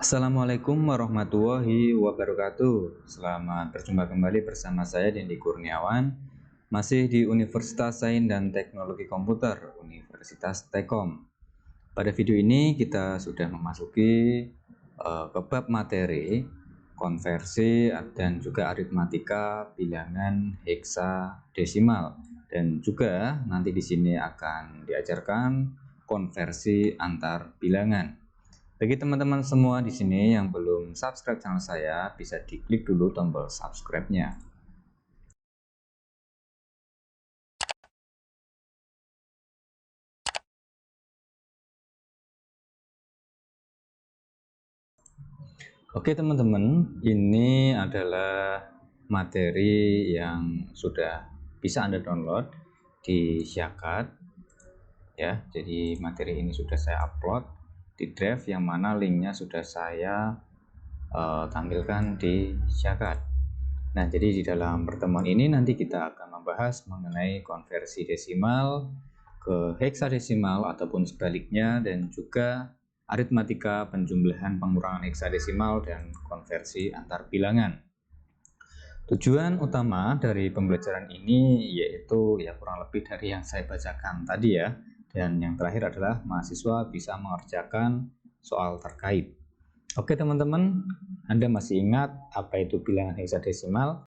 Assalamualaikum warahmatullahi wabarakatuh. Selamat berjumpa kembali bersama saya Dendi Kurniawan, masih di Universitas Sains dan Teknologi Komputer, Universitas Tekom. Pada video ini kita sudah memasuki ke bab materi konversi dan juga aritmatika bilangan heksadesimal, dan juga nanti di sini akan diajarkan konversi antar bilangan. Bagi teman-teman semua di sini yang belum subscribe channel saya, bisa diklik dulu tombol subscribe-nya. Oke teman-teman, ini adalah materi yang sudah bisa Anda download di Syakat ya. Jadi materi ini sudah saya upload di Drive, yang mana linknya sudah saya tampilkan di Syakat. Nah, jadi di dalam pertemuan ini nanti kita akan membahas mengenai konversi desimal ke heksadesimal ataupun sebaliknya, dan juga aritmatika penjumlahan pengurangan heksadesimal dan konversi antar bilangan. Tujuan utama dari pembelajaran ini yaitu kurang lebih dari yang saya bacakan tadi ya, dan yang terakhir adalah mahasiswa bisa mengerjakan soal terkait. Oke teman-teman, Anda masih ingat apa itu bilangan heksadesimal?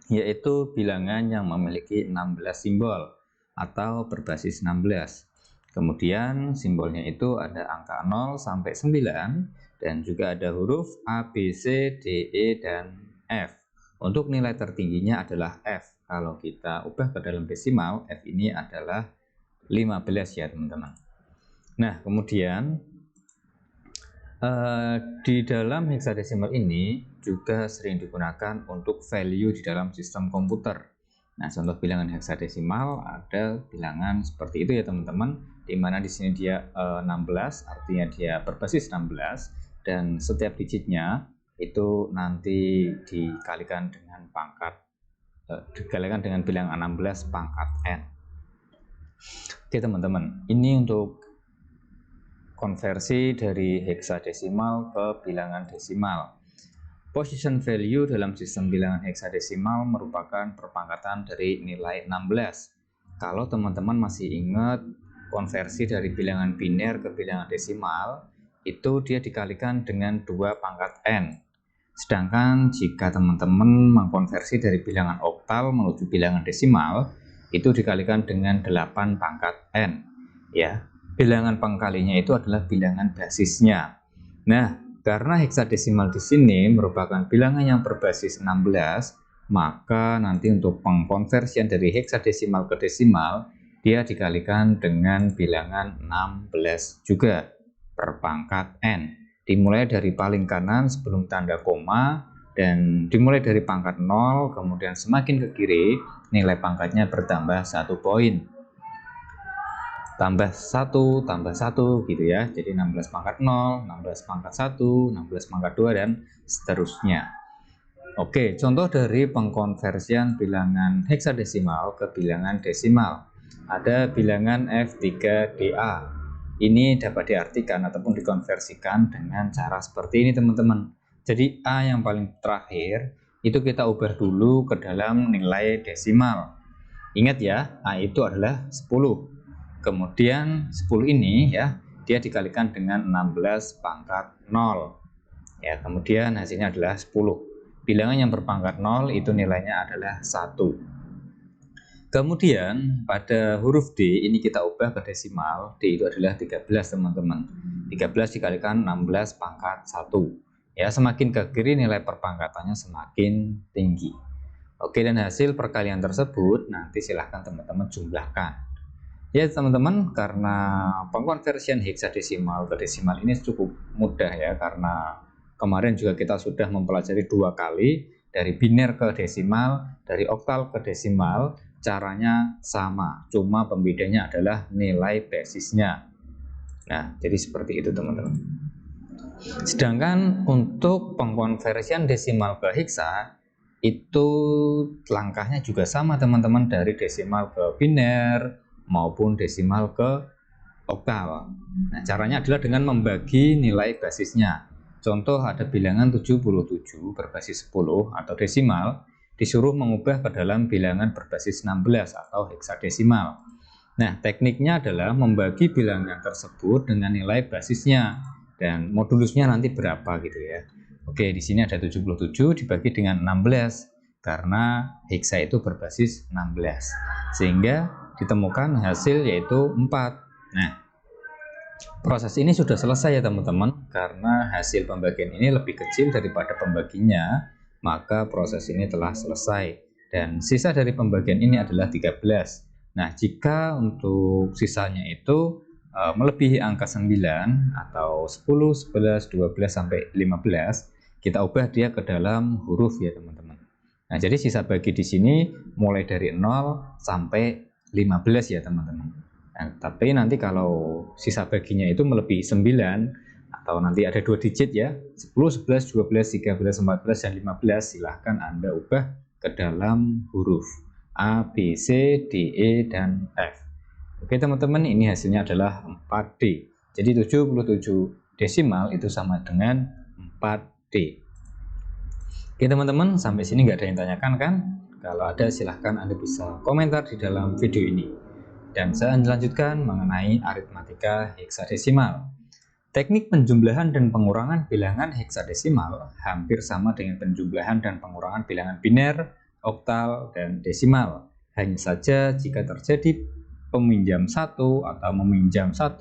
Yaitu bilangan yang memiliki 16 simbol atau berbasis 16. Kemudian simbolnya itu ada angka 0 sampai 9, dan juga ada huruf A, B, C, D, E, dan F. Untuk nilai tertingginya adalah F. Kalau kita ubah ke dalam desimal, F ini adalah 15 ya teman-teman. Nah, kemudian di dalam heksadesimal ini juga sering digunakan untuk value di dalam sistem komputer. Nah, contoh bilangan heksadesimal ada bilangan seperti itu ya teman-teman, di mana di sini dia 16, artinya dia berbasis 16, dan setiap digitnya itu nanti dikalikan dengan bilangan 16 pangkat n. Oke teman-teman, ini untuk konversi dari heksadesimal ke bilangan desimal. Position value dalam sistem bilangan heksadesimal merupakan perpangkatan dari nilai 16. Kalau teman-teman masih ingat konversi dari bilangan biner ke bilangan desimal, itu dia dikalikan dengan 2 pangkat n. Sedangkan jika teman-teman mengkonversi dari bilangan oktal menuju bilangan desimal, itu dikalikan dengan 8 pangkat n. Ya, bilangan pangkalinya itu adalah bilangan basisnya. Nah, karena heksadesimal di sini merupakan bilangan yang berbasis 16, maka nanti untuk pengkonversian dari heksadesimal ke desimal, dia dikalikan dengan bilangan 16 juga per pangkat n. Dimulai dari paling kanan sebelum tanda koma, dan dimulai dari pangkat 0, kemudian semakin ke kiri, nilai pangkatnya bertambah 1 poin. Tambah 1, tambah 1 gitu ya. Jadi 16 pangkat 0, 16 pangkat 1, 16 pangkat 2, dan seterusnya. Oke, contoh dari pengkonversian bilangan heksadesimal ke bilangan desimal. Ada bilangan F3DA. Ini dapat diartikan ataupun dikonversikan dengan cara seperti ini teman-teman. Jadi A yang paling terakhir itu kita ubah dulu ke dalam nilai desimal. Ingat ya, A itu adalah 10. Kemudian 10 ini ya, dia dikalikan dengan 16 pangkat 0. Ya, kemudian hasilnya adalah 10. Bilangan yang berpangkat 0 itu nilainya adalah 1. Kemudian pada huruf D ini kita ubah ke desimal. D itu adalah 13 teman-teman. 13 dikalikan 16 pangkat 1. Ya, semakin ke kiri nilai perpangkatannya semakin tinggi. Oke, dan hasil perkalian tersebut nanti silahkan teman-teman jumlahkan. Ya teman-teman, karena pengkonversian heksadesimal ke desimal ini cukup mudah ya, karena kemarin juga kita sudah mempelajari 2 kali, dari biner ke desimal, dari oktal ke desimal, caranya sama, cuma pembedanya adalah nilai basisnya. Nah, jadi seperti itu teman-teman. Sedangkan untuk pengkonversian desimal ke heksa, itu langkahnya juga sama teman-teman, dari desimal ke biner maupun desimal ke oktal. Nah, caranya adalah dengan membagi nilai basisnya. Contoh ada bilangan 77 berbasis 10 atau desimal, disuruh mengubah ke dalam bilangan berbasis 16 atau heksadesimal. Nah, tekniknya adalah membagi bilangan tersebut dengan nilai basisnya dan modulusnya nanti berapa gitu ya. Oke, di sini ada 77 dibagi dengan 16 karena heksa itu berbasis 16. Sehingga ditemukan hasil yaitu 4. Nah, proses ini sudah selesai ya teman-teman, karena hasil pembagian ini lebih kecil daripada pembaginya, maka proses ini telah selesai. Dan sisa dari pembagian ini adalah 13. Nah, jika untuk sisanya itu melebihi angka 9 atau 10, 11, 12, sampai 15, kita ubah dia ke dalam huruf ya teman-teman. Nah, jadi sisa bagi di sini mulai dari 0 sampai 15 ya teman-teman. Nah, tapi nanti kalau sisa baginya itu melebihi 9 atau nanti ada 2 digit ya, 10, 11, 12, 13, 14, dan 15, silahkan Anda ubah ke dalam huruf A, B, C, D, E, dan F. Oke teman-teman, ini hasilnya adalah 4D. Jadi 77 desimal itu sama dengan 4D. Oke teman-teman, sampai sini nggak ada yang tanyakan kan? Kalau ada silahkan Anda bisa komentar di dalam video ini. Dan saya lanjutkan mengenai aritmatika heksadesimal. Teknik penjumlahan dan pengurangan bilangan heksadesimal hampir sama dengan penjumlahan dan pengurangan bilangan biner, oktal, dan desimal. Hanya saja jika terjadi peminjam 1 atau meminjam 1,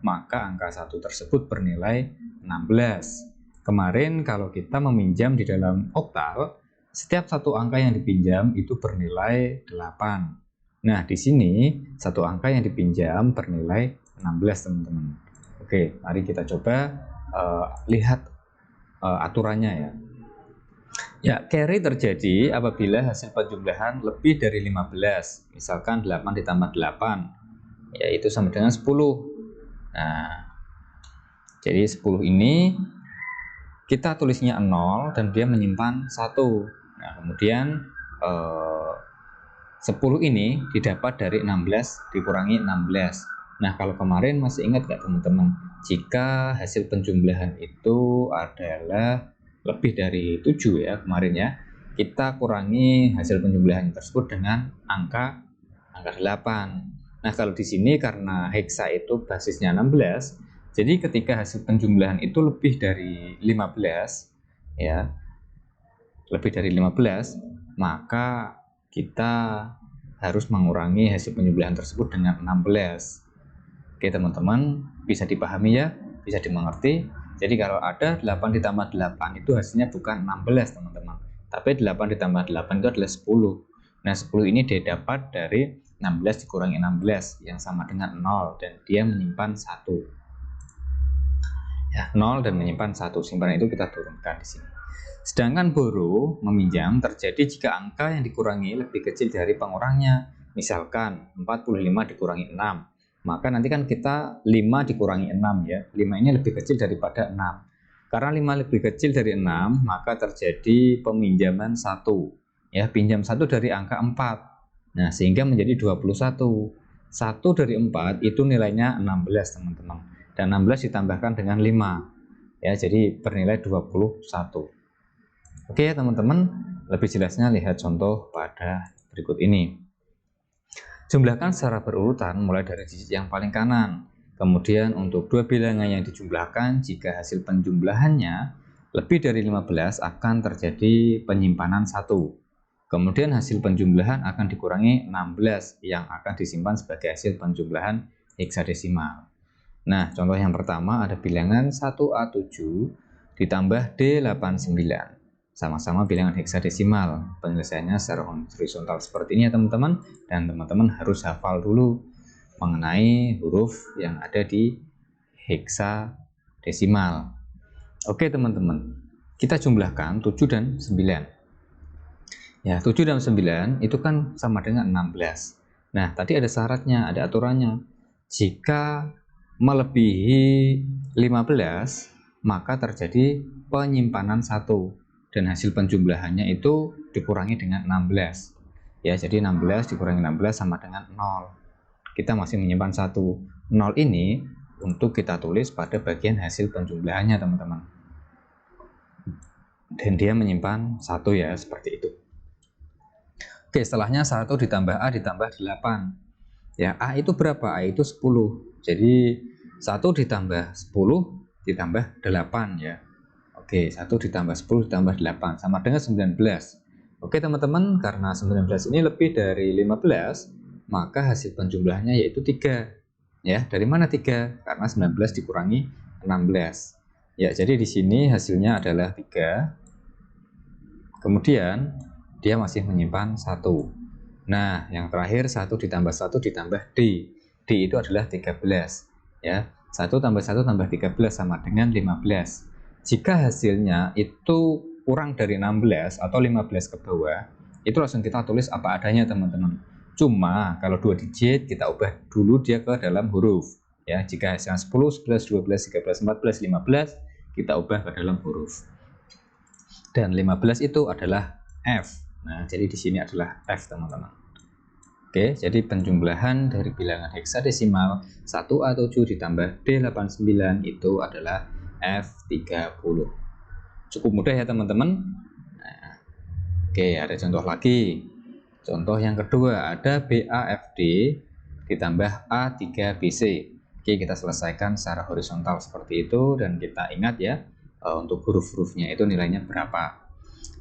maka angka 1 tersebut bernilai 16. Kemarin kalau kita meminjam di dalam oktal, setiap satu angka yang dipinjam itu bernilai 8. Nah, di sini satu angka yang dipinjam bernilai 16, teman-teman. Oke, mari kita coba lihat aturannya ya. Ya, carry terjadi apabila hasil penjumlahan lebih dari 15. Misalkan 8 ditambah 8, yaitu sama dengan 10. Nah, jadi 10 ini kita tulisnya 0 dan dia menyimpan 1. Nah, kemudian 10 ini didapat dari 16 dikurangi 16. Nah, kalau kemarin masih ingat nggak teman-teman? Jika hasil penjumlahan itu adalah lebih dari 7 ya kemarin ya, kita kurangi hasil penjumlahan tersebut dengan angka 8. Nah, kalau di sini karena heksa itu basisnya 16, jadi ketika hasil penjumlahan itu lebih dari 15 ya, lebih dari 15, maka kita harus mengurangi hasil penjumlahan tersebut dengan 16. Oke teman-teman, bisa dipahami ya, bisa dimengerti. Jadi kalau ada 8 ditambah 8 itu hasilnya bukan 16 teman-teman, tapi 8 ditambah 8 itu adalah 10. Nah, 10 ini didapat dari 16 dikurangi 16 yang sama dengan 0 dan dia menyimpan 1. Ya, 0 dan menyimpan 1. Simpanan itu kita turunkan di sini. Sedangkan borrow, meminjam, terjadi jika angka yang dikurangi lebih kecil dari pengurangnya. Misalkan 45 dikurangi 6. Maka nanti kan kita 5 dikurangi 6 ya. 5 ini lebih kecil daripada 6. Karena 5 lebih kecil dari 6, maka terjadi peminjaman 1. Ya, pinjam 1 dari angka 4. Nah, sehingga menjadi 21. 1 dari 4 itu nilainya 16, teman-teman. Dan 16 ditambahkan dengan 5. Ya, jadi bernilai 21. Oke ya teman-teman, lebih jelasnya lihat contoh pada berikut ini. Jumlahkan secara berurutan mulai dari digit yang paling kanan. Kemudian untuk dua bilangan yang dijumlahkan, jika hasil penjumlahannya lebih dari 15 akan terjadi penyimpanan 1. Kemudian hasil penjumlahan akan dikurangi 16 yang akan disimpan sebagai hasil penjumlahan heksadesimal. Nah, contoh yang pertama ada bilangan 1A7 ditambah D89. Sama-sama bilangan heksadesimal. Penyelesaiannya secara horizontal seperti ini ya teman-teman, dan teman-teman harus hafal dulu mengenai huruf yang ada di heksadesimal. Oke teman-teman, kita jumlahkan 7 dan 9. Ya, 7 dan 9 itu kan sama dengan 16. Nah, tadi ada syaratnya, ada aturannya. Jika melebihi 15, maka terjadi penyimpanan 1. Dan hasil penjumlahannya itu dikurangi dengan 16. Ya, jadi 16 dikurangi 16 sama dengan 0. Kita masih menyimpan 1. 0 ini untuk kita tulis pada bagian hasil penjumlahannya teman-teman. Dan dia menyimpan 1 ya, seperti itu. Oke, setelahnya 1 ditambah A ditambah 8. Ya, A itu berapa? A itu 10. Jadi 1 ditambah 10 ditambah 8 ya. Oke, 1 ditambah 10 ditambah 8 sama dengan 19. Oke teman-teman, karena 19 ini lebih dari 15, maka hasil penjumlahannya yaitu 3. Ya, dari mana 3? Karena 19 dikurangi 16. Ya, jadi di sini hasilnya adalah 3. Kemudian dia masih menyimpan 1. Nah, yang terakhir 1 ditambah 1 ditambah D. D itu adalah 13. Ya, 1 tambah 1 tambah 13 sama dengan 15. Jika hasilnya itu kurang dari 16 atau 15 ke bawah, itu langsung kita tulis apa adanya teman-teman. Cuma kalau 2 digit kita ubah dulu dia ke dalam huruf. Ya, jika hasilnya 10, 11, 12, 13, 14, 15, kita ubah ke dalam huruf. Dan 15 itu adalah F. Nah, jadi di sini adalah F teman-teman. Oke, jadi penjumlahan dari bilangan heksadesimal 1A7 ditambah D89 itu adalah F30. Cukup mudah ya teman-teman. Nah, oke, ada contoh lagi. Contoh yang kedua, ada BAFD ditambah A3BC. Oke, kita selesaikan secara horizontal seperti itu dan kita ingat ya, untuk huruf-hurufnya itu nilainya berapa.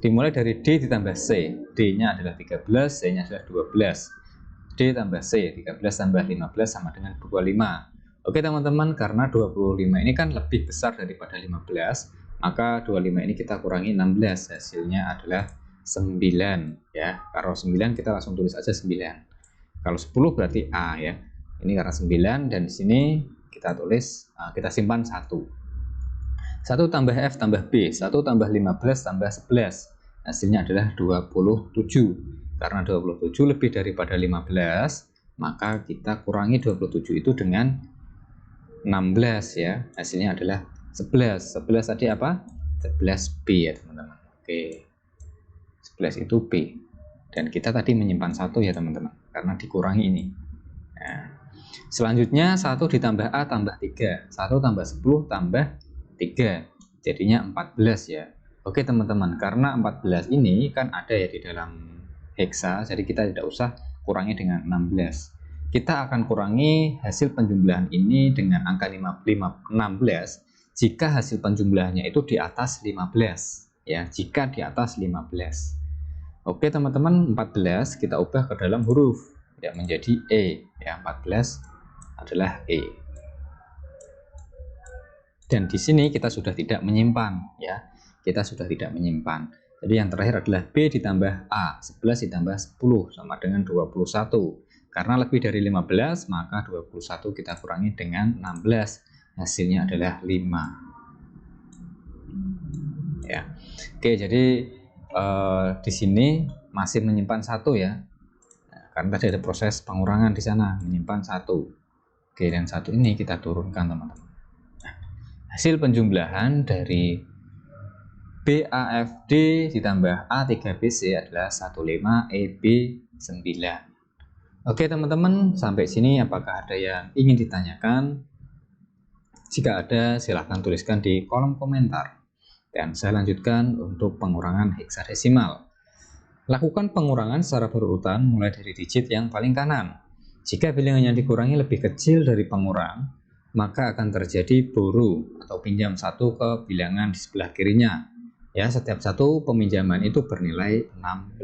Dimulai dari D ditambah C. D-nya adalah 13, C-nya adalah 12. D tambah C, 13 tambah 15 sama dengan 25. Oke teman-teman, karena 25 ini kan lebih besar daripada 15, maka 25 ini kita kurangi 16, hasilnya adalah 9 ya. Kalau 9 kita langsung tulis aja 9. Kalau 10 berarti A ya. Ini karena 9 dan di sini kita tulis, kita simpan 1. 1 tambah F tambah B, 1 tambah 15 tambah 11. Hasilnya adalah 27. Karena 27 lebih daripada 15, maka kita kurangi 27 itu dengan 16 ya. Hasilnya adalah 11. 11 tadi apa? 11 B ya teman-teman. Oke. 11 itu B. Dan kita tadi menyimpan 1 ya teman-teman, karena dikurangi ini. Nah, selanjutnya 1 ditambah A tambah 3. 1 tambah 10 tambah 3. Jadinya 14 ya. Oke teman-teman, karena 14 ini kan ada ya di dalam heksa, jadi kita tidak usah kurangi dengan 16. Kita akan kurangi hasil penjumlahan ini dengan angka 16 jika hasil penjumlahannya itu di atas 15 ya, jika di atas 15. Oke teman-teman, 14 kita ubah ke dalam huruf ya, menjadi E ya. 14 adalah E. Dan di sini kita sudah tidak menyimpan ya. Kita sudah tidak menyimpan. Jadi yang terakhir adalah B ditambah A. 11 ditambah 10 sama dengan 21. Karena lebih dari 15, maka 21 kita kurangi dengan 16. Hasilnya adalah 5. Ya. Oke, jadi di sini masih menyimpan 1 ya. Karena tadi ada proses pengurangan di sana, menyimpan 1. Oke, dan 1 ini kita turunkan teman-teman. Nah, hasil penjumlahan dari BAFD ditambah A3BC adalah 15EB9. Oke teman-teman, sampai sini apakah ada yang ingin ditanyakan? Jika ada, silahkan tuliskan di kolom komentar. Dan saya lanjutkan untuk pengurangan heksadesimal. Lakukan pengurangan secara berurutan mulai dari digit yang paling kanan. Jika bilangan yang dikurangi lebih kecil dari pengurang, maka akan terjadi boru atau pinjam 1 ke bilangan di sebelah kirinya. Ya, setiap satu peminjaman itu bernilai 16.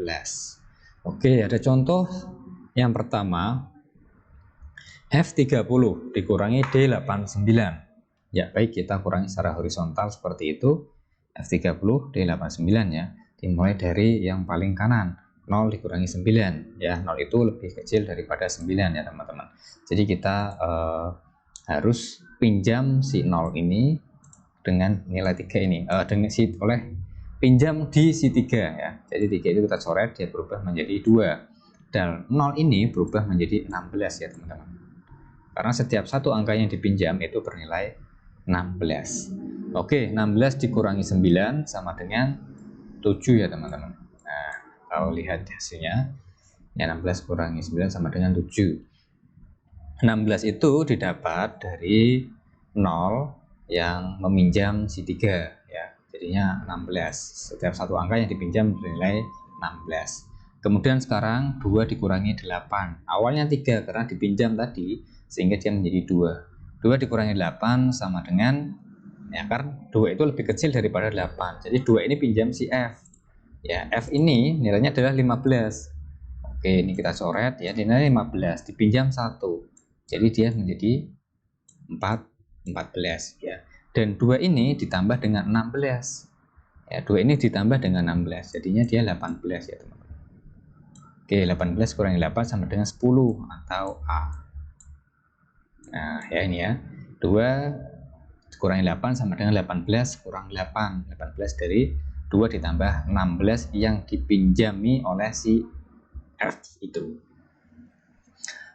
Oke, ada contoh. Yang pertama, F30 dikurangi D89. Ya, baik, kita kurangi secara horizontal seperti itu. F30 D89 ya. Dimulai dari yang paling kanan. 0 dikurangi 9. Ya, 0 itu lebih kecil daripada 9 ya, teman-teman. Jadi kita harus pinjam si 0 ini dengan nilai 3 ini. Pinjam di si 3 ya. Jadi 3 itu kita coret, dia berubah menjadi 2. Dan 0 ini berubah menjadi 16 ya teman-teman. Karena setiap satu angka yang dipinjam itu bernilai 16. Oke, 16 dikurangi 9 sama dengan 7 ya teman-teman. Nah, kalau lihat hasilnya, ya 16 kurangi 9 sama dengan 7. 16 itu didapat dari 0 yang meminjam si 3 ya. Jadinya 16. Setiap satu angka yang dipinjam bernilai 16. Kemudian sekarang 2 dikurangi 8. Awalnya 3 karena dipinjam tadi sehingga dia menjadi 2. 2 dikurangi 8 sama dengan, ya kan 2 itu lebih kecil daripada 8. Jadi 2 ini pinjam si F. Ya, F ini nilainya adalah 15. Oke, ini kita coret ya, nilai 15 dipinjam 1. Jadi dia menjadi 14 ya. Dan 2 ini ditambah dengan 16. Ya, 2 ini ditambah dengan 16. Jadinya dia 18 ya, teman-teman. Oke, 18 kurangi 8 sama dengan 10 atau A. Nah, ya ini ya. 2 kurangi 8 sama dengan 18 kurang 8. 18 dari 2 ditambah 16 yang dipinjami oleh si F itu.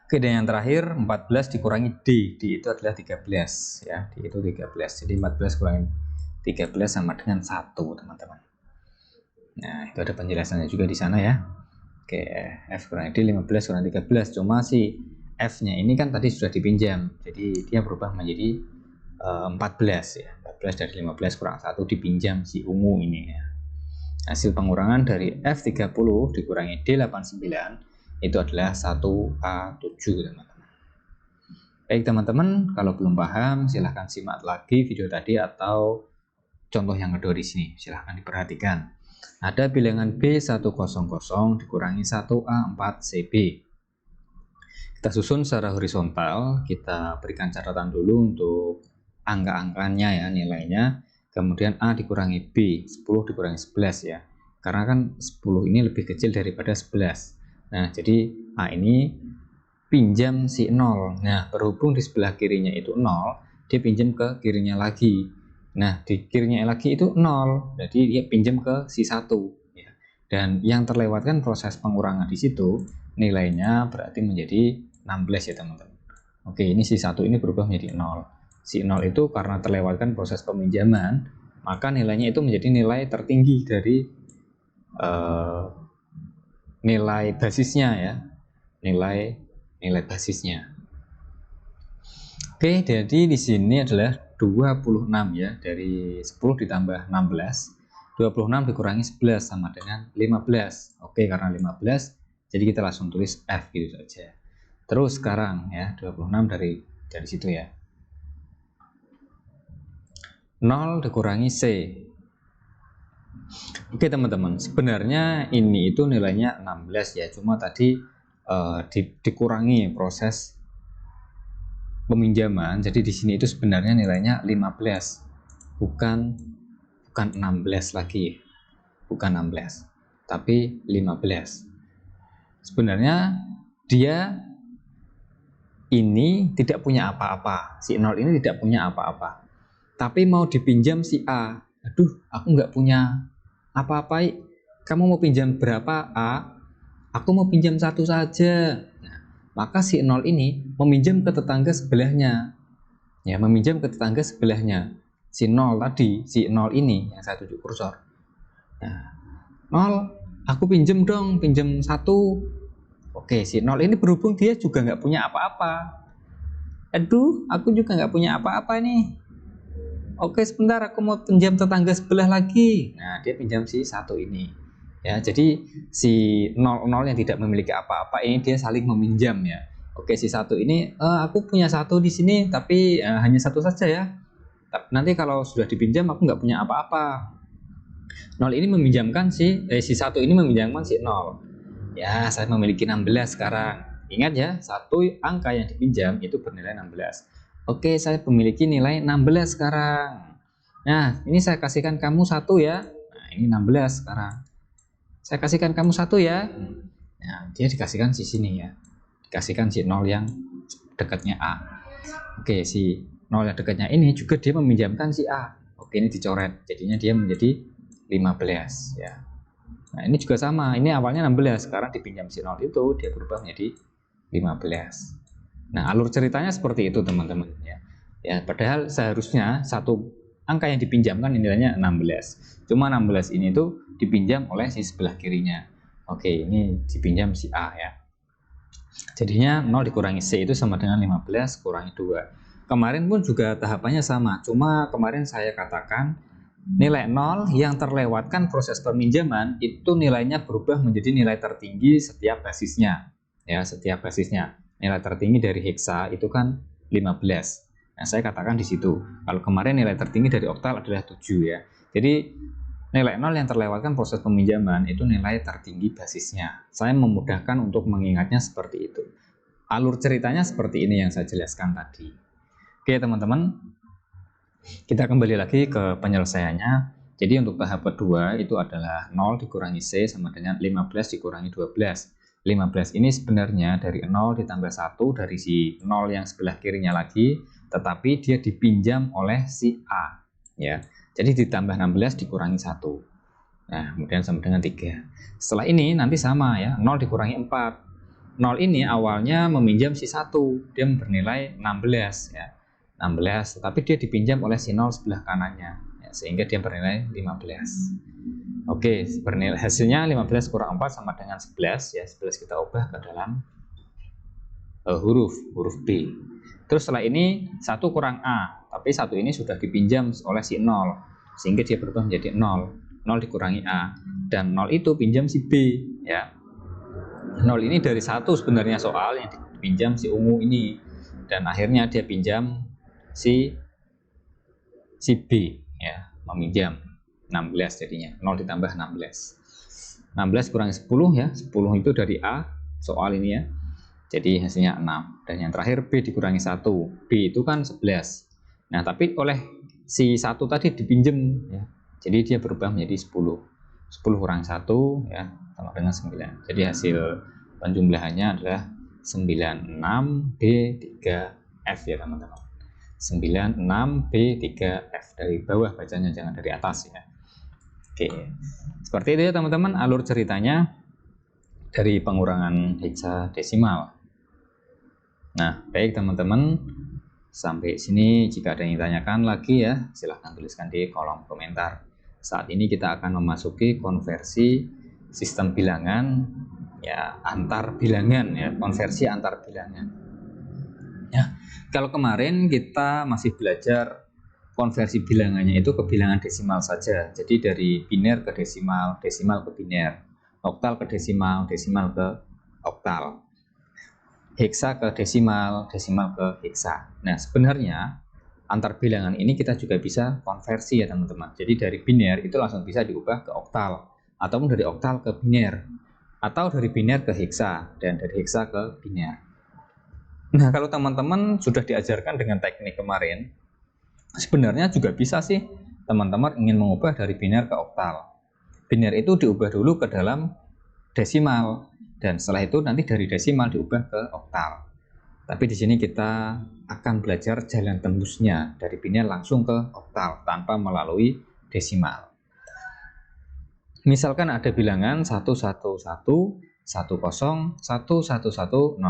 Oke, dan yang terakhir 14 dikurangi D. D itu adalah 13 ya. D itu 13. Jadi 14 kurangi 13 sama dengan 1, teman-teman. Nah, itu ada penjelasannya juga di sana ya. Oke, F kurangi D 15 kurangi 13. Cuma si F-nya ini kan tadi sudah dipinjam. Jadi dia berubah menjadi 14 ya. 14 dari 15 kurang 1 dipinjam si ungu ini ya. Hasil pengurangan dari F30 dikurangi D89 itu adalah 1A7, teman-teman. Baik teman-teman, kalau belum paham silahkan simak lagi video tadi atau contoh yang kedua di sini. Silahkan diperhatikan. Ada bilangan B100 dikurangi 1A4CB. Kita susun secara horizontal, kita berikan catatan dulu untuk angka-angkanya ya, nilainya. Kemudian A dikurangi B, 10 dikurangi 11 ya. Karena kan 10 ini lebih kecil daripada 11. Nah, jadi A ini pinjam si 0. Nah, berhubung di sebelah kirinya itu 0, dia pinjam ke kirinya lagi. Nah, di kirinya lagi itu 0, jadi dia pinjam ke si 1. Ya. Dan yang terlewatkan proses pengurangan di situ, nilainya berarti menjadi 16 ya, teman-teman. Oke, ini si 1 ini berubah menjadi 0. Si 0 itu karena terlewatkan proses peminjaman, maka nilainya itu menjadi nilai tertinggi dari nilai basisnya ya, nilai basisnya. Oke, jadi di sini adalah 26 ya, dari 10 ditambah 16. 26 dikurangi 11 sama dengan 15. Oke, karena 15 jadi kita langsung tulis F gitu saja. Terus sekarang ya, 26 dari situ ya. 0 dikurangi C. Oke teman-teman, sebenarnya ini itu nilainya 16 ya, cuma tadi dikurangi proses peminjaman, jadi di sini itu sebenarnya nilainya 15, bukan 16 lagi, bukan 16, tapi 15. Sebenarnya dia ini tidak punya apa-apa, si 0 ini tidak punya apa-apa, tapi mau dipinjam si A. Aduh, aku nggak punya apa-apa, kamu mau pinjam berapa A? Aku mau pinjam 1 saja. Nah, maka si 0 ini meminjam ke tetangga sebelahnya. Ya, meminjam ke tetangga sebelahnya. Si 0 tadi, si 0 ini yang saya tunjuk kursor. Nah, 0, aku pinjam dong, pinjam 1. Oke, si 0 ini berhubung dia juga nggak punya apa-apa. Aduh, aku juga nggak punya apa-apa nih. Oke, sebentar, aku mau pinjam tetangga sebelah lagi. Nah, dia pinjam si 1 ini. Ya, jadi si 0 yang tidak memiliki apa-apa ini dia saling meminjam ya. Oke, si 1 ini aku punya 1 di sini, tapi hanya 1 saja ya. Nanti kalau sudah dipinjam aku nggak punya apa-apa. 0 ini meminjamkan si 1 ini meminjamkan si 0. Ya, saya memiliki 16 sekarang. Ingat ya, satu angka yang dipinjam itu bernilai 16. Oke, saya memiliki nilai 16 sekarang. Nah, ini saya kasihkan kamu 1 ya. Nah, ini 16 sekarang. Saya kasihkan kamu 1 ya. Nah, dia dikasihkan si sini ya. Dikasihkan si 0 yang dekatnya A. Oke, si 0 yang dekatnya ini juga dia meminjamkan si A. Oke, ini dicoret. Jadinya dia menjadi 15 ya. Nah, ini juga sama. Ini awalnya 16, sekarang dipinjam si 0 itu dia berubah menjadi 15. Nah, alur ceritanya seperti itu, teman-teman ya. Ya, padahal seharusnya satu angka yang dipinjamkan nilainya 16. Cuma 16 ini tuh dipinjam oleh si sebelah kirinya. Oke, ini dipinjam si A ya. Jadinya 0 dikurangi C itu sama dengan 15 kurangi 2. Kemarin pun juga tahapannya sama, cuma kemarin saya katakan nilai 0 yang terlewatkan proses peminjaman itu nilainya berubah menjadi nilai tertinggi setiap basisnya. Ya, setiap basisnya. Nilai tertinggi dari heksa itu kan 15. Nah, saya katakan di situ. Kalau kemarin nilai tertinggi dari oktal adalah 7 ya. Jadi nilai 0 yang terlewatkan proses peminjaman itu nilai tertinggi basisnya. Saya memudahkan untuk mengingatnya seperti itu. Alur ceritanya seperti ini yang saya jelaskan tadi. Oke teman-teman, kita kembali lagi ke penyelesaiannya. Jadi untuk tahap kedua itu adalah 0 dikurangi C sama dengan 15 dikurangi 12. 15 ini sebenarnya dari 0 ditambah 1 dari si 0 yang sebelah kirinya lagi, tetapi dia dipinjam oleh si A. Ya, jadi ditambah 16 dikurangi 1. Nah, kemudian sama dengan 3. Setelah ini nanti sama ya, 0 dikurangi 4. 0 ini awalnya meminjam si 1, dia bernilai 16 ya. 16, tapi dia dipinjam oleh si 0 sebelah kanannya ya, sehingga dia bernilai 15. Oke, bernilai hasilnya 15 kurang 4 sama dengan 11 ya. 11 kita ubah ke dalam huruf B. Terus setelah ini 1 kurang A, tapi 1 ini sudah dipinjam oleh si 0 sehingga dia berubah menjadi 0. 0 dikurangi A dan 0 itu pinjam si B ya. 0 ini dari 1 sebenarnya soal yang dipinjam si ungu ini dan akhirnya dia pinjam si B ya, meminjam 16 jadinya 0 ditambah 16. 16 kurangi 10 ya, 10 itu dari A soal ini ya. Jadi hasilnya 6 dan yang terakhir B dikurangi 1. B itu kan 11. Nah, tapi oleh si 1 tadi dipinjam ya. Jadi dia berubah menjadi 10. 10 kurang 1 ya sama dengan 9. Jadi hasil penjumlahannya adalah 96B3F ya teman-teman. 96B3F dari bawah bacanya, jangan dari atas ya. Oke. Seperti itu ya teman-teman alur ceritanya dari pengurangan heksadesimal. Nah, baik teman-teman, sampai sini jika ada yang ditanyakan lagi ya, silahkan tuliskan di kolom komentar. Saat ini kita akan memasuki konversi sistem bilangan ya, antar bilangan ya, konversi antar bilangan. Ya, kalau kemarin kita masih belajar konversi bilangannya itu ke bilangan desimal saja. Jadi dari biner ke desimal, desimal ke biner, oktal ke desimal, desimal ke oktal, heksa ke desimal, desimal ke heksa. Nah, sebenarnya antar bilangan ini kita juga bisa konversi ya teman-teman. Jadi dari biner itu langsung bisa diubah ke oktal, ataupun dari oktal ke biner, atau dari biner ke heksa, dan dari heksa ke biner. Nah, kalau teman-teman sudah diajarkan dengan teknik kemarin, sebenarnya juga bisa sih teman-teman ingin mengubah dari biner ke oktal. Biner itu diubah dulu ke dalam desimal, dan setelah itu nanti dari desimal diubah ke oktal. Tapi di sini kita akan belajar jalan tembusnya dari biner langsung ke oktal tanpa melalui desimal. Misalkan ada bilangan 111, 10, 111001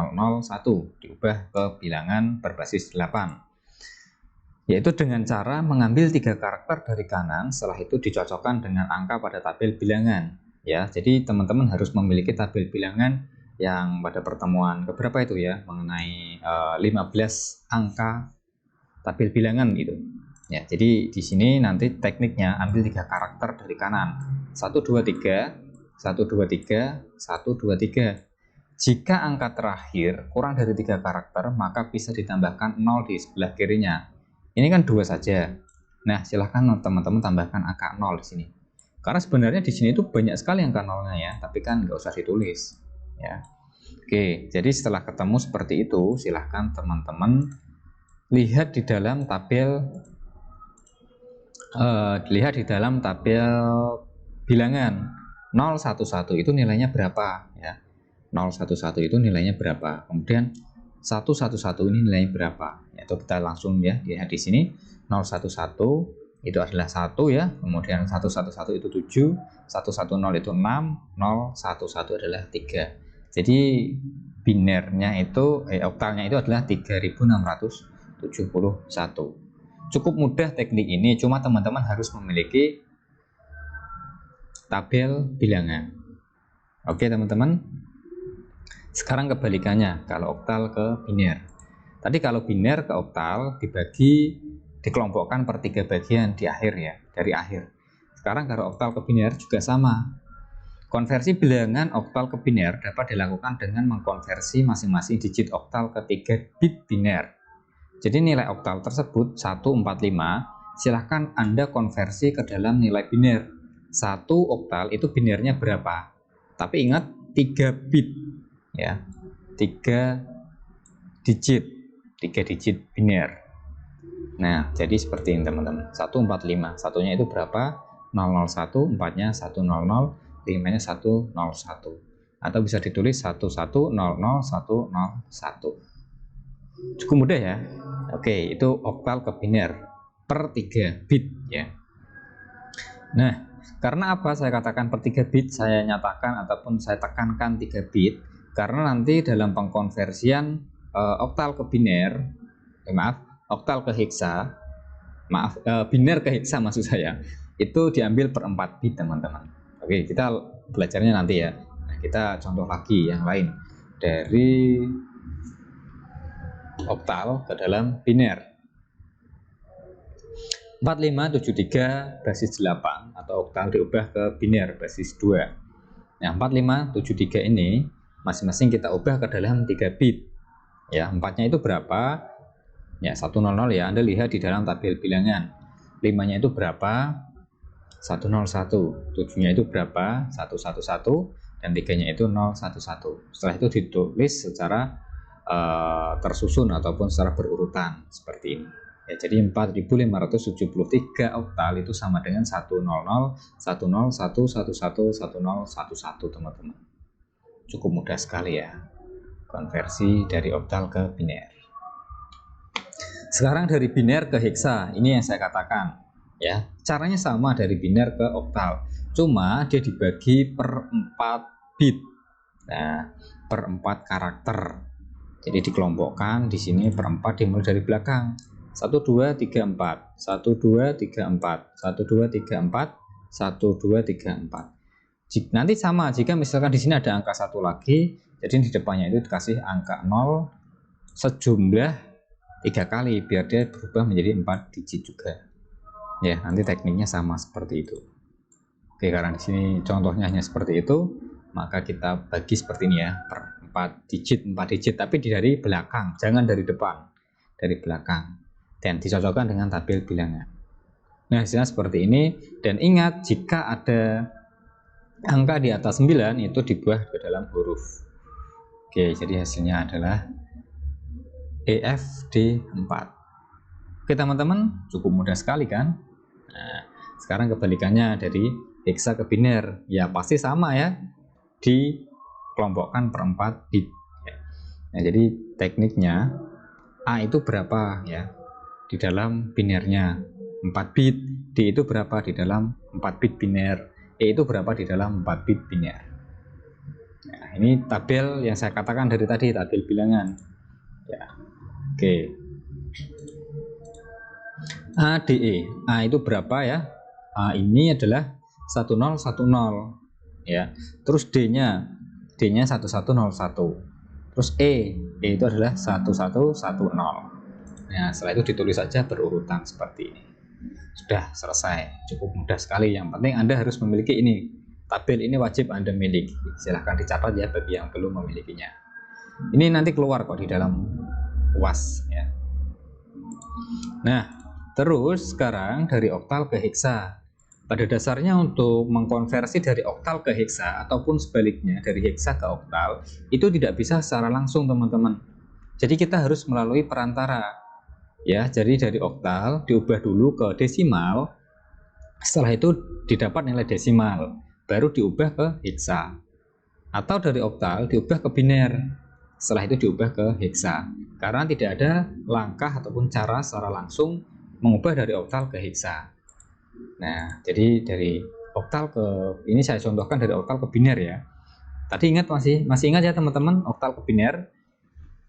diubah ke bilangan berbasis 8. Yaitu dengan cara mengambil 3 karakter dari kanan, setelah itu dicocokkan dengan angka pada tabel bilangan. Ya, jadi teman-teman harus memiliki tabel bilangan yang pada pertemuan keberapa itu ya, mengenai 15 angka tabel bilangan itu. Ya, jadi di sini nanti tekniknya ambil 3 karakter dari kanan. 123, 123, 123. Jika angka terakhir kurang dari 3 karakter, maka bisa ditambahkan 0 di sebelah kirinya. Ini kan 2 saja. Nah, silahkan teman-teman tambahkan angka 0 di sini. Karena sebenarnya di sini itu banyak sekali angka 0-nya ya, tapi kan nggak usah ditulis. Ya. Oke, jadi setelah ketemu seperti itu, silahkan teman-teman lihat di dalam tabel bilangan 011 itu nilainya berapa ya. 011 itu nilainya berapa. Kemudian 111 ini nilainya berapa. Yaitu kita langsung ya lihat di sini 011 itu adalah 1 ya. Kemudian 111 itu 7, 110 itu 6, 011 adalah 3. Jadi binernya itu oktalnya itu adalah 3671. Cukup mudah teknik ini, cuma teman-teman harus memiliki tabel bilangan. Oke teman-teman, Sekarang kebalikannya, kalau oktal ke biner. Tadi kalau biner ke oktal dikelompokkan per 3 bagian di akhir ya, dari akhir. Sekarang kalau oktal ke biner juga sama. Konversi bilangan oktal ke biner dapat dilakukan dengan mengkonversi masing-masing digit oktal ke 3 bit biner. Jadi nilai oktal tersebut 145, silahkan Anda konversi ke dalam nilai biner. 1 oktal itu binernya berapa? Tapi ingat 3 bit ya. 3 digit biner. Nah, jadi seperti ini teman-teman. 145, satunya itu berapa? 001, 4-nya 100, 5-nya 101. Atau bisa ditulis 11000101. Cukup mudah ya. Oke, itu oktal ke biner per 3 bit ya. Nah, karena apa saya katakan per 3 bit, saya nyatakan ataupun saya tekankan 3 bit, karena nanti dalam pengkonversian oktal ke biner, oktal ke heksa, biner ke heksa maksud saya, itu diambil per 4 bit teman-teman. Oke, kita belajarnya nanti ya. Nah, kita contoh lagi yang lain dari oktal ke dalam biner. 4573 basis 8 atau oktal diubah ke biner basis 2. Nah, 4573 ini masing-masing kita ubah ke dalam 3 bit. Ya, 4-nya itu berapa? Ya, 100 ya. Anda lihat di dalam tabel bilangan. 5-nya itu berapa? 101. 7-nya itu berapa? 111 dan 3-nya itu 011. Setelah itu ditulis secara tersusun ataupun secara berurutan seperti ini. Ya, jadi 4573 oktal itu sama dengan 100 10 111 1011 teman-teman. Cukup mudah sekali ya konversi dari oktal ke biner. Sekarang dari biner ke heksa, ini yang saya katakan ya, caranya sama dari biner ke oktal, cuma dia dibagi per 4 bit. Nah, per 4 karakter. Jadi dikelompokkan di sini per 4 dimulai dari belakang. 1 2 3 4 1 2 3 4 1 2 3 4 1 2 3 4. Nanti sama jika misalkan di sini ada angka 1 lagi, jadi di depannya itu dikasih angka 0 sejumlah 3 kali biar dia berubah menjadi 4 digit juga. Ya, nanti tekniknya sama seperti itu. Oke, karena di sini contohnya hanya seperti itu, maka kita bagi seperti ini ya, per 4 digit, tapi dari belakang, jangan dari depan, dari belakang. Dan dicocokkan dengan tabel bilangan. Nah, hasilnya seperti ini. Dan ingat, jika ada angka di atas 9 itu dibuah ke dalam huruf. Oke, jadi hasilnya adalah EFD4. Oke teman-teman, cukup mudah sekali kan? Nah, sekarang kebalikannya dari heksa ke biner. Ya pasti sama ya, dikelompokkan per 4 bit. Nah, jadi tekniknya A itu berapa ya di dalam binernya? 4 bit. D itu berapa di dalam 4 bit biner? E itu berapa di dalam 4 bit biner? Nah, ini tabel yang saya katakan dari tadi, tabel bilangan ya. Oke. ADE. A itu berapa ya? A ini adalah 1010 ya. Terus D-nya 1101. Terus E itu adalah 1110. Nah, setelah itu ditulis saja berurutan seperti ini. Sudah selesai, cukup mudah sekali. Yang penting Anda harus memiliki ini. Tabel ini wajib Anda miliki. Silahkan dicatat ya bagi yang belum memilikinya. Ini nanti keluar kok di dalam UAS ya. Nah, terus sekarang dari oktal ke heksa. Pada dasarnya untuk mengkonversi dari oktal ke heksa ataupun sebaliknya dari heksa ke oktal itu tidak bisa secara langsung teman-teman. Jadi kita harus melalui perantara. Ya, jadi dari oktal diubah dulu ke desimal. Setelah itu didapat nilai desimal, baru diubah ke heksa. Atau dari oktal diubah ke biner. Setelah itu diubah ke heksa. Karena tidak ada langkah ataupun cara secara langsung mengubah dari oktal ke heksa. Nah, jadi dari oktal ke ini saya contohkan dari oktal ke biner ya. Tadi ingat masih ingat ya teman-teman, oktal ke biner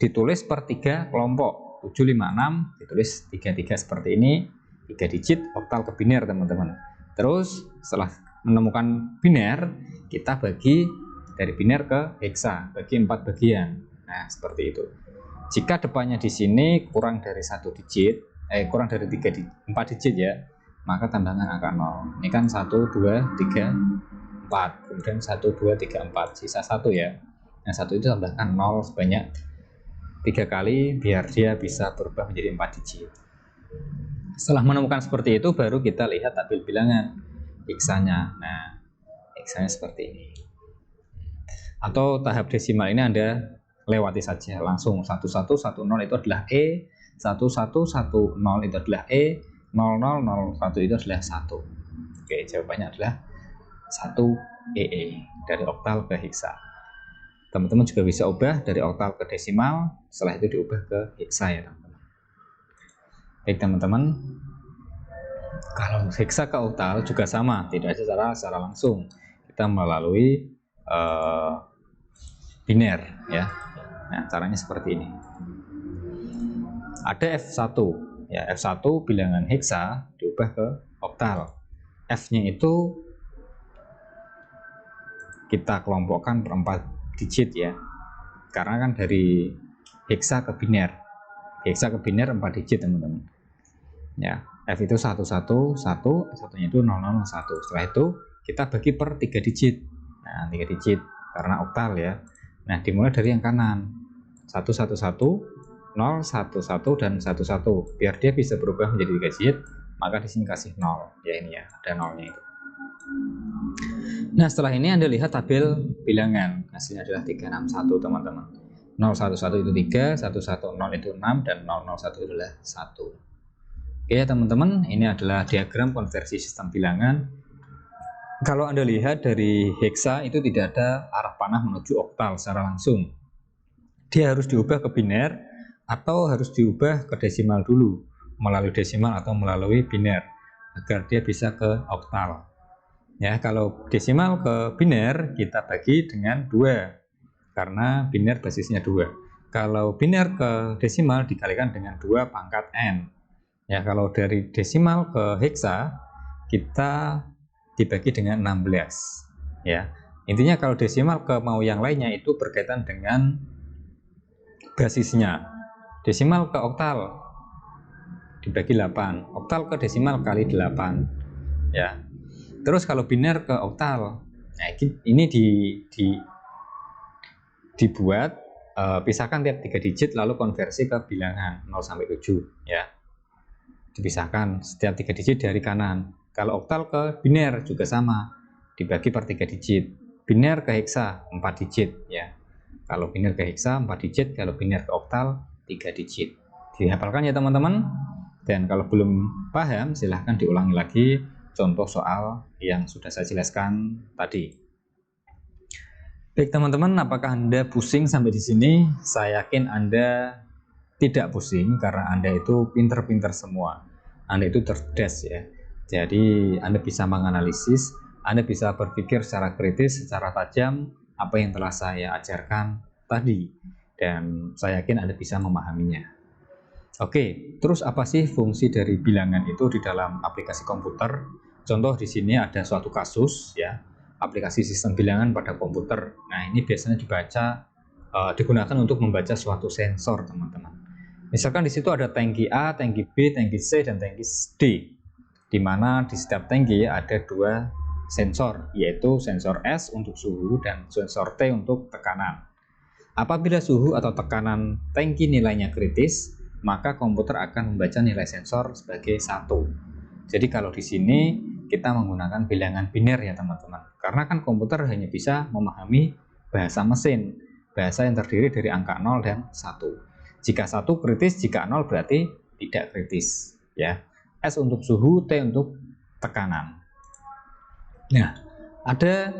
ditulis per 3 kelompok. 756 ditulis 33 seperti ini, 3 digit oktal ke biner teman-teman. Terus setelah menemukan biner, kita bagi dari biner ke heksa, bagi 4 bagian. Nah, seperti itu. Jika depannya di sini kurang dari 1 digit, kurang dari 4 digit ya, maka tambahkan angka 0. Ini kan 1, 2, 3, 4. Kemudian 1, 2, 3, 4. Sisa 1 ya. Nah, 1 itu tambahkan 0 sebanyak 3 kali biar dia bisa berubah menjadi 4 digit. Setelah menemukan seperti itu, baru kita lihat tabel bilangan heksanya. Nah, heksanya seperti ini. Atau tahap desimal ini Anda lewati saja langsung. 1110 itu adalah E, 1110 itu adalah E, 0001 itu adalah 1. Oke, jawabannya adalah 1 EE dari oktal ke heksa. Teman-teman juga bisa ubah dari oktal ke desimal, setelah itu diubah ke heksa ya teman-teman. Baik teman-teman, kalau heksa ke oktal juga sama, tidak ada secara langsung. Kita melalui biner ya. Nah, caranya seperti ini. Ada F1 ya, F1 bilangan heksa diubah ke oktal. F-nya itu kita kelompokkan per 4 digit ya. Karena kan dari heksa ke biner. Heksa ke biner 4 digit teman-teman. Ya, F itu 111, satunya itu 001. Setelah itu kita bagi per 3 digit. Nah, 3 digit karena oktal ya. Nah, dimulai dari yang kanan. 111, 011 dan 11. Biar dia bisa berubah menjadi 3 digit, maka di sini kasih 0. Ya ini ya, ada 0-nya itu. Nah, setelah ini Anda lihat tabel bilangan. Hasilnya adalah 361 teman-teman. 011 itu 3, 110 itu 6 dan 001 itu adalah 1. Oke teman-teman, ini adalah diagram konversi sistem bilangan. Kalau Anda lihat dari heksa itu tidak ada arah panah menuju oktal secara langsung. Dia harus diubah ke biner atau harus diubah ke desimal dulu, melalui desimal atau melalui biner agar dia bisa ke oktal. Ya, kalau desimal ke biner kita bagi dengan 2 karena biner basisnya 2. Kalau biner ke desimal dikalikan dengan 2 pangkat n. Ya, kalau dari desimal ke heksa kita dibagi dengan 16 ya. Intinya kalau desimal ke mau yang lainnya itu berkaitan dengan basisnya. Desimal ke oktal dibagi 8, oktal ke desimal kali 8 ya. Terus kalau biner ke oktal, nah ini dibuat pisahkan tiap 3 digit lalu konversi ke bilangan 0 sampai 7 ya. Dipisahkan setiap 3 digit dari kanan. Kalau oktal ke biner juga sama, dibagi per 3 digit. Biner ke heksa 4 digit ya. Kalau biner ke heksa 4 digit, kalau biner ke oktal 3 digit. Dihafalkan ya teman-teman. Dan kalau belum paham silahkan diulangi lagi contoh soal yang sudah saya jelaskan tadi. Baik teman-teman, apakah Anda pusing sampai di sini? Saya yakin Anda tidak pusing karena Anda itu pinter-pinter semua. Anda itu cerdas ya. Jadi Anda bisa menganalisis, Anda bisa berpikir secara kritis, secara tajam apa yang telah saya ajarkan tadi. Dan saya yakin Anda bisa memahaminya. Oke, terus apa sih fungsi dari bilangan itu di dalam aplikasi komputer? Contoh di sini ada suatu kasus ya, aplikasi sistem bilangan pada komputer. Nah, ini biasanya digunakan untuk membaca suatu sensor, teman-teman. Misalkan di situ ada tangki A, tangki B, tangki C, dan tangki D. Di mana di setiap tangki ada 2 sensor, yaitu sensor S untuk suhu dan sensor T untuk tekanan. Apabila suhu atau tekanan tangki nilainya kritis, maka komputer akan membaca nilai sensor sebagai 1. Jadi kalau di sini kita menggunakan bilangan biner ya teman-teman. Karena kan komputer hanya bisa memahami bahasa mesin, bahasa yang terdiri dari angka 0 dan 1. Jika 1 kritis, jika 0 berarti tidak kritis ya. S untuk suhu, T untuk tekanan. Nah, ada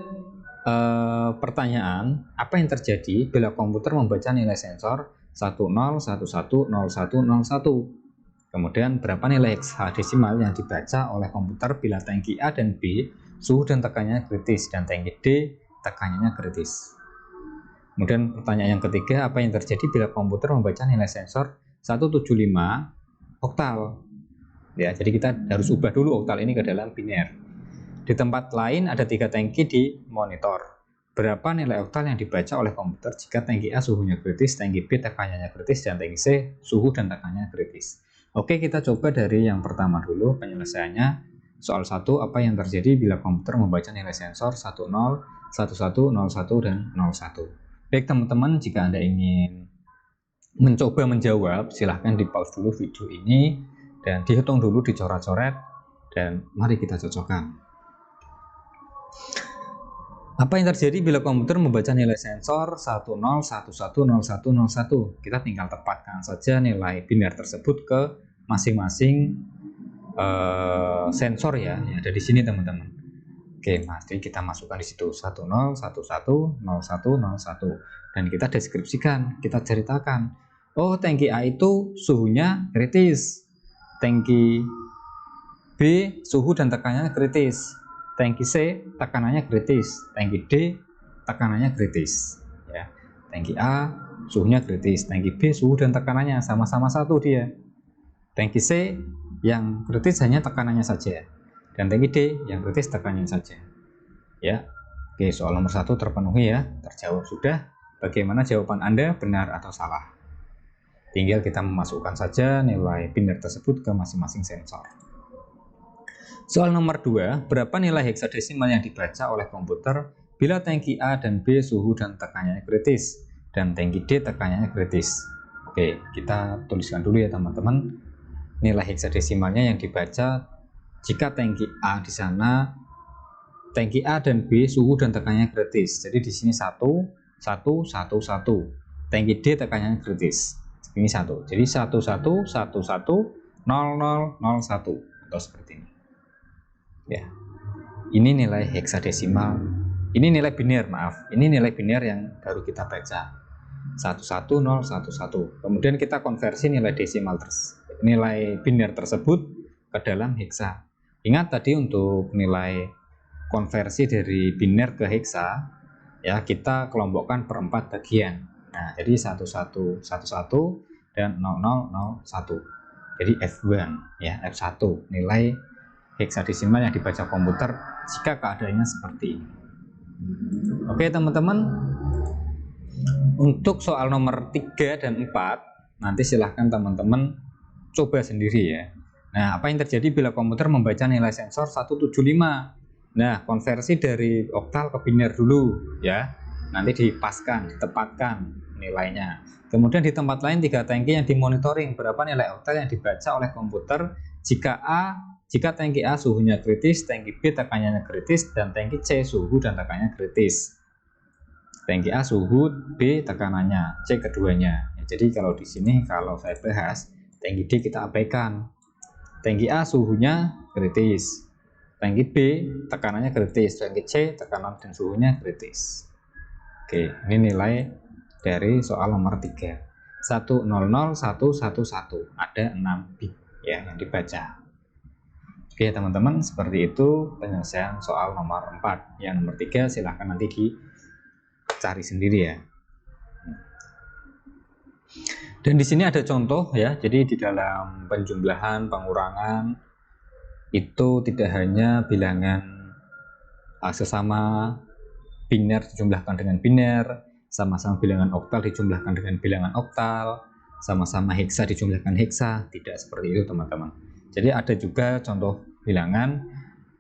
pertanyaan, apa yang terjadi bila komputer membaca nilai sensor 10, 11, 01, 01? Kemudian berapa nilai hexadesimal yang dibaca oleh komputer bila tangki A dan B suhu dan tekanannya kritis dan tangki D tekanannya kritis. Kemudian pertanyaan yang ketiga, apa yang terjadi bila komputer membaca nilai sensor 175 oktal? Ya, jadi kita harus ubah dulu oktal ini ke dalam biner. Di tempat lain ada 3 tangki di monitor. berapa nilai oktal yang dibaca oleh komputer jika tangki A suhunya kritis, tangki B tekanannya kritis, dan tangki C suhu dan tekanannya kritis. Oke, kita coba dari yang pertama dulu penyelesaiannya. Soal 1, apa yang terjadi bila komputer membaca nilai sensor 10, 11, 01, dan 01. Baik teman-teman, jika Anda ingin mencoba menjawab, silahkan di pause dulu video ini dan dihitung dulu, dicoret-coret, dan mari kita cocokkan. Apa yang terjadi bila komputer membaca nilai sensor 10, 11, 01, 01? Kita tinggal tepatkan saja nilai biner tersebut ke masing-masing sensor ya, yang ada di sini teman-teman. Oke, mari kita masukkan di situ 10, 11, 01, 01, dan kita deskripsikan, kita ceritakan. Oh, tangki A itu suhunya kritis, tangki B suhu dan tekanannya kritis, tangki C tekanannya kritis, tangki D tekanannya kritis. Ya, tangki A suhunya kritis, tangki B suhu dan tekanannya sama-sama satu dia. Tangki C yang kritis hanya tekanannya saja, dan tangki D yang kritis tekanannya saja. Ya, oke, soal nomor 1 terpenuhi ya, terjawab sudah. Bagaimana jawaban Anda, benar atau salah? Tinggal kita memasukkan saja nilai biner tersebut ke masing-masing sensor. Soal nomor 2, berapa nilai heksadesimal yang dibaca oleh komputer bila tangki A dan B suhu dan tekanannya kritis, dan tangki D tekanannya kritis? Oke, kita tuliskan dulu ya teman-teman. Nilai heksadesimalnya yang dibaca jika tangki A di sana, tangki A dan B suhu dan tekanannya kritis. Jadi di sini 1, 1, 1, 1. Tangki D tekanannya kritis. Ini 1. Jadi 1, 1, 1, 1, 0, 0, 0, 1 atau seperti ini. Ya. Ini nilai heksadesimal. Ini nilai biner, maaf. Ini nilai biner yang baru kita baca. 1, 1, 0, 1, 1. Kemudian kita konversi nilai desimal nilai biner tersebut ke dalam heksa. Ingat tadi untuk nilai konversi dari biner ke heksa, ya kita kelompokkan per 4 bagian. Nah, jadi 1111 dan 0001. Jadi F1 ya, F1 nilai heksadesimal yang dibaca komputer jika keadaannya seperti ini. Oke, teman-teman. Untuk soal nomor 3 dan 4 nanti silahkan teman-teman coba sendiri ya. Nah, apa yang terjadi bila komputer membaca nilai sensor 175? Nah, konversi dari oktal ke biner dulu ya. Nanti dipaskan, ditempatkan nilainya. Kemudian di tempat lain 3 tangki yang dimonitoring, berapa nilai oktal yang dibaca oleh komputer jika tangki A suhunya kritis, tangki B tekanannya kritis, dan tangki C suhu dan tekanannya kritis. Tangki A suhu, B tekanannya, C keduanya. Jadi kalau di sini kalau saya bahas tangki D kita abaikan. Tangki A suhunya kritis, tangki B tekanannya kritis, tangki C tekanan dan suhunya kritis. Oke, ini nilai dari soal nomor 3. 100 111 ada 6 bit ya yang dibaca. Oke teman-teman, seperti itu penyelesaian soal nomor 4. Yang nomor 3 silahkan nanti dicari sendiri ya. Dan di sini ada contoh ya, jadi di dalam penjumlahan, pengurangan itu tidak hanya bilangan sesama biner dijumlahkan dengan biner, sama-sama bilangan oktal dijumlahkan dengan bilangan oktal, sama-sama heksa dijumlahkan heksa, tidak seperti itu teman-teman. Jadi ada juga contoh bilangan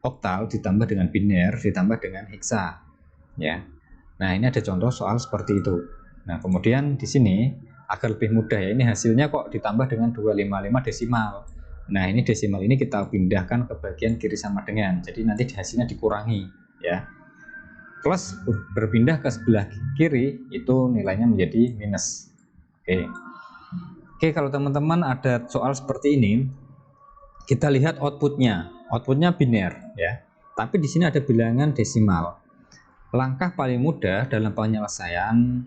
oktal ditambah dengan biner ditambah dengan heksa ya. Nah, ini ada contoh soal seperti itu. Nah, kemudian di sini agar lebih mudah ya, ini hasilnya kok ditambah dengan 255 desimal. Nah, ini desimal ini kita pindahkan ke bagian kiri sama dengan, jadi nanti hasilnya dikurangi ya. Plus berpindah ke sebelah kiri itu nilainya menjadi minus. Oke, kalau teman-teman ada soal seperti ini, kita lihat outputnya biner ya, tapi di sini ada bilangan desimal. Langkah paling mudah dalam penyelesaian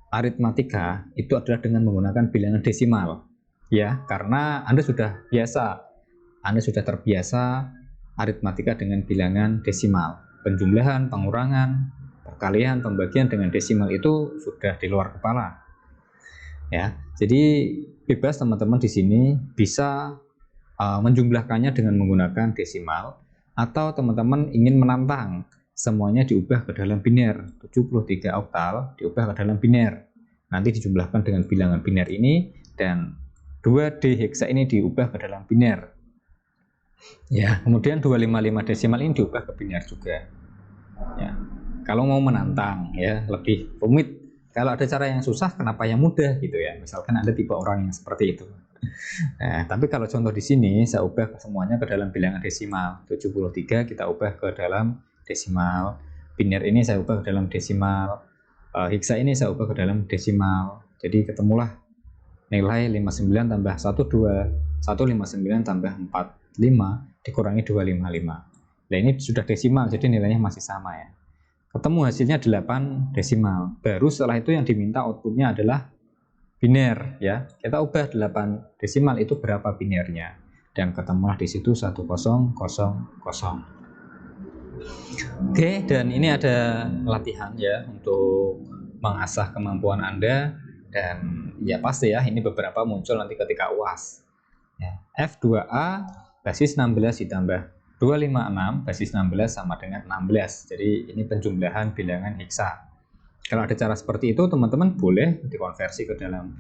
aritmatika itu adalah dengan menggunakan bilangan desimal ya, karena Anda sudah terbiasa aritmatika dengan bilangan desimal. Penjumlahan, pengurangan, perkalian, pembagian dengan desimal itu sudah di luar kepala ya. Jadi bebas teman-teman di sini bisa menjumlahkannya dengan menggunakan desimal, atau teman-teman ingin menantang semuanya diubah ke dalam biner. 73 oktal diubah ke dalam biner. Nanti dijumlahkan dengan bilangan biner ini, dan 2D heksa ini diubah ke dalam biner. Ya, kemudian 255 desimal ini diubah ke biner juga. Ya, kalau mau menantang ya, lebih rumit. Kalau ada cara yang susah, kenapa yang mudah gitu ya? Misalkan ada tipe orang yang seperti itu. Nah, tapi kalau contoh di sini saya ubah semuanya ke dalam bilangan desimal. 73 kita ubah ke dalam desimal. Biner ini saya ubah ke dalam desimal. Heksa ini saya ubah ke dalam desimal. Jadi ketemulah nilai 59 tambah 12, 159 tambah 45 dikurangi 255. Nah, ini sudah desimal, jadi nilainya masih sama ya. Ketemu hasilnya 8 desimal. Baru setelah itu yang diminta outputnya adalah biner ya. Kita ubah 8 desimal itu berapa binernya, dan ketemulah di situ 1000. Oke, dan ini ada latihan ya untuk mengasah kemampuan Anda, dan ya pasti ya ini beberapa muncul nanti ketika UAS ya. F2A basis 16 ditambah 256 basis 16 sama dengan 16. Jadi ini penjumlahan bilangan heksa. Kalau ada cara seperti itu, teman-teman boleh dikonversi ke dalam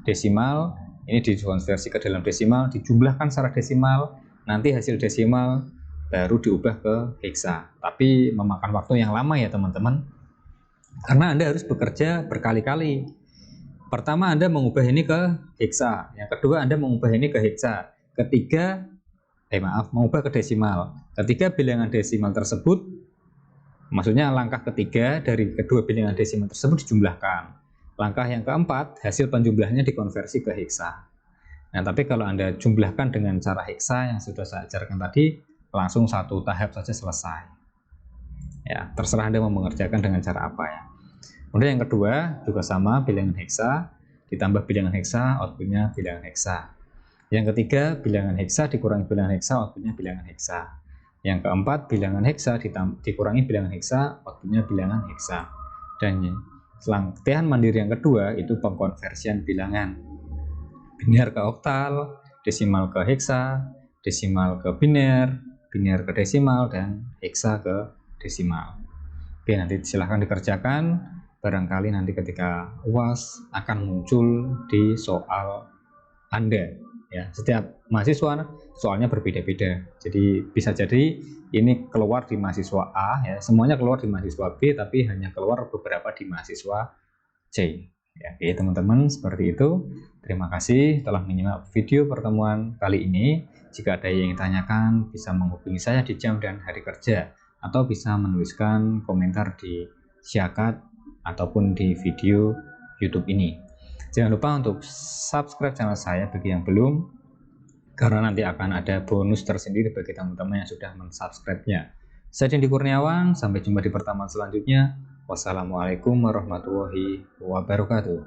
desimal. Ini dikonversi ke dalam desimal, dijumlahkan secara desimal, nanti hasil desimal baru diubah ke heksa. Tapi memakan waktu yang lama ya teman-teman, karena Anda harus bekerja berkali-kali. Pertama, Anda mengubah ini ke heksa. Yang kedua, Anda mengubah ini ke heksa. Ketiga, mengubah ke desimal. Ketika bilangan desimal tersebut, maksudnya langkah ketiga dari kedua bilangan desimal tersebut dijumlahkan. Langkah yang keempat, hasil penjumlahannya dikonversi ke heksa. Nah, tapi kalau Anda jumlahkan dengan cara heksa yang sudah saya ajarkan tadi, langsung satu tahap saja selesai. Ya, terserah Anda mau mengerjakan dengan cara apa ya. Kemudian yang kedua, juga sama, bilangan heksa, ditambah bilangan heksa, outputnya bilangan heksa. Yang ketiga, bilangan heksa dikurangi bilangan heksa, outputnya bilangan heksa. Yang keempat, bilangan heksa dikurangi bilangan heksa, outputnya bilangan heksa. Dan latihan mandiri yang kedua itu pengkonversian bilangan. Biner ke oktal, desimal ke heksa, desimal ke biner, biner ke desimal, dan heksa ke desimal. Oke, nanti silahkan dikerjakan. Barangkali nanti ketika UAS akan muncul di soal Anda. Ya, setiap mahasiswa soalnya berbeda-beda. Jadi bisa jadi ini keluar di mahasiswa A ya, semuanya keluar di mahasiswa B, tapi hanya keluar beberapa di mahasiswa C. Ya, oke teman-teman, seperti itu. Terima kasih telah menyimak video pertemuan kali ini. Jika ada yang ditanyakan, bisa menghubungi saya di jam dan hari kerja, atau bisa menuliskan komentar di Syakat ataupun di video YouTube ini. Jangan lupa untuk subscribe channel saya bagi yang belum, karena nanti akan ada bonus tersendiri bagi teman-teman yang sudah mensubscribe-nya. Saya Dendi Kurniawan, sampai jumpa di pertemuan selanjutnya. Wassalamualaikum warahmatullahi wabarakatuh.